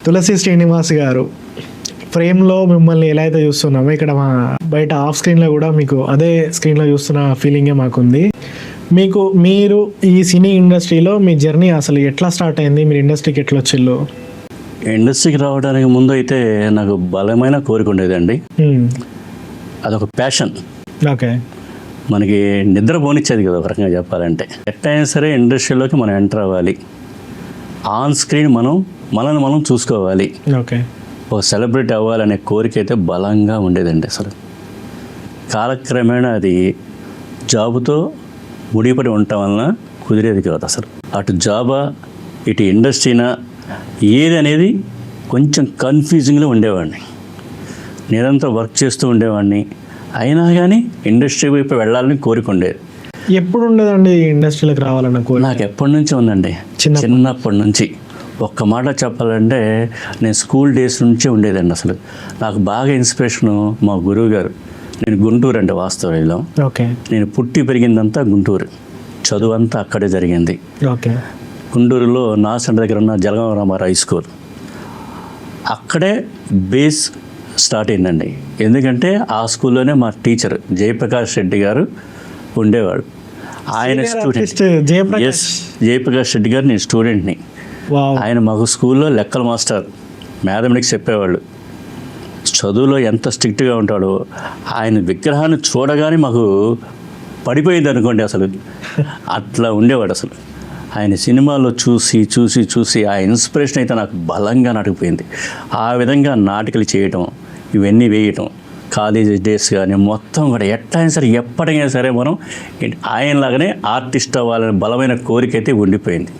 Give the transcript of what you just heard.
తులసి శ్రీనివాస్ గారు ఫ్రేమ్లో మిమ్మల్ని ఎలా అయితే చూస్తున్నామో ఇక్కడ మా బయట ఆఫ్ స్క్రీన్లో కూడా మీకు అదే స్క్రీన్లో చూస్తున్న ఫీలింగే మాకుంది. మీరు ఈ సినీ ఇండస్ట్రీలో మీ జర్నీ అసలు ఎట్లా స్టార్ట్ అయింది, మీరు ఇండస్ట్రీకి ఎట్లా వచ్చిల్లు? ఇండస్ట్రీకి రావడానికి ముందు అయితే నాకు బలమైన కోరిక ఉండేదండి. అదొక ప్యాషన్. ఓకే. మనకి నిద్ర పోనిచ్చేది కదా ఒక రకంగా చెప్పాలంటే. ఎట్టయినా సరే ఇండస్ట్రీలోకి మనం ఎంటర్ అవ్వాలి, ఆన్ స్క్రీన్ మనల్ని మనం చూసుకోవాలి, ఓకే, ఒక సెలబ్రిటీ అవ్వాలనే కోరిక అయితే బలంగా ఉండేదండి. అసలు కాలక్రమేణా అది జాబుతో ముడిపడి ఉండటం వలన కుదిరేది కాదు. అసలు అటు జాబా ఇటు ఇండస్ట్రీనా ఏది అనేది కొంచెం కన్ఫ్యూజింగ్లో ఉండేవాడిని. నిరంతరం వర్క్ చేస్తూ ఉండేవాడిని, అయినా కానీ ఇండస్ట్రీ వైపు వెళ్ళాలని కోరిక ఉండేది. ఎప్పుడు ఉండేదండి ఇండస్ట్రీలోకి రావాలన్న కోరిక? నాకు ఎప్పటి నుంచి ఉందండి, చిన్నప్పటి నుంచి. ఒక్క మాట చెప్పాలంటే నేను స్కూల్ డేస్ నుంచే ఉండేదండి. అసలు నాకు బాగా ఇన్స్పిరేషను మా గురువు గారు. నేను గుంటూరు అంటే వాస్తవం. ఓకే. నేను పుట్టి పెరిగిందంతా గుంటూరు, చదువు అంతా అక్కడే జరిగింది. ఓకే. గుంటూరులో నాసండ దగ్గర ఉన్న జలగామ రామారావు హై స్కూల్, అక్కడే బేస్ స్టార్ట్ అయిందండి. ఎందుకంటే ఆ స్కూల్లోనే మా టీచర్ జయప్రకాష్ రెడ్డి గారు ఉండేవాడు. ఆయన స్టూడెంట్. జయప్రకాష్ రెడ్డి గారు నేను స్టూడెంట్ని. ఆయన మాకు స్కూల్లో లెక్కల మాస్టర్, మ్యాథమెటిక్స్ చెప్పేవాళ్ళు. చదువులో ఎంత స్ట్రిక్ట్గా ఉంటాడో ఆయన విగ్రహాన్ని చూడగానే మాకు పడిపోయింది అనుకోండి. అసలు అట్లా ఉండేవాడు. అసలు ఆయన సినిమాలో చూసి చూసి చూసి ఆ ఇన్స్పిరేషన్ అయితే నాకు బలంగా నాటుకుపోయింది. ఆ విధంగా నాటికలు చేయటం, ఇవన్నీ వేయటం, కాలేజీ డేస్ కానీ మొత్తం కూడా ఎట్లయినా సరే ఎప్పటికైనా సరే మనం ఆయనలాగానే ఆర్టిస్ట్ అవ్వాలనే బలమైన కోరిక అయితే ఉండిపోయింది.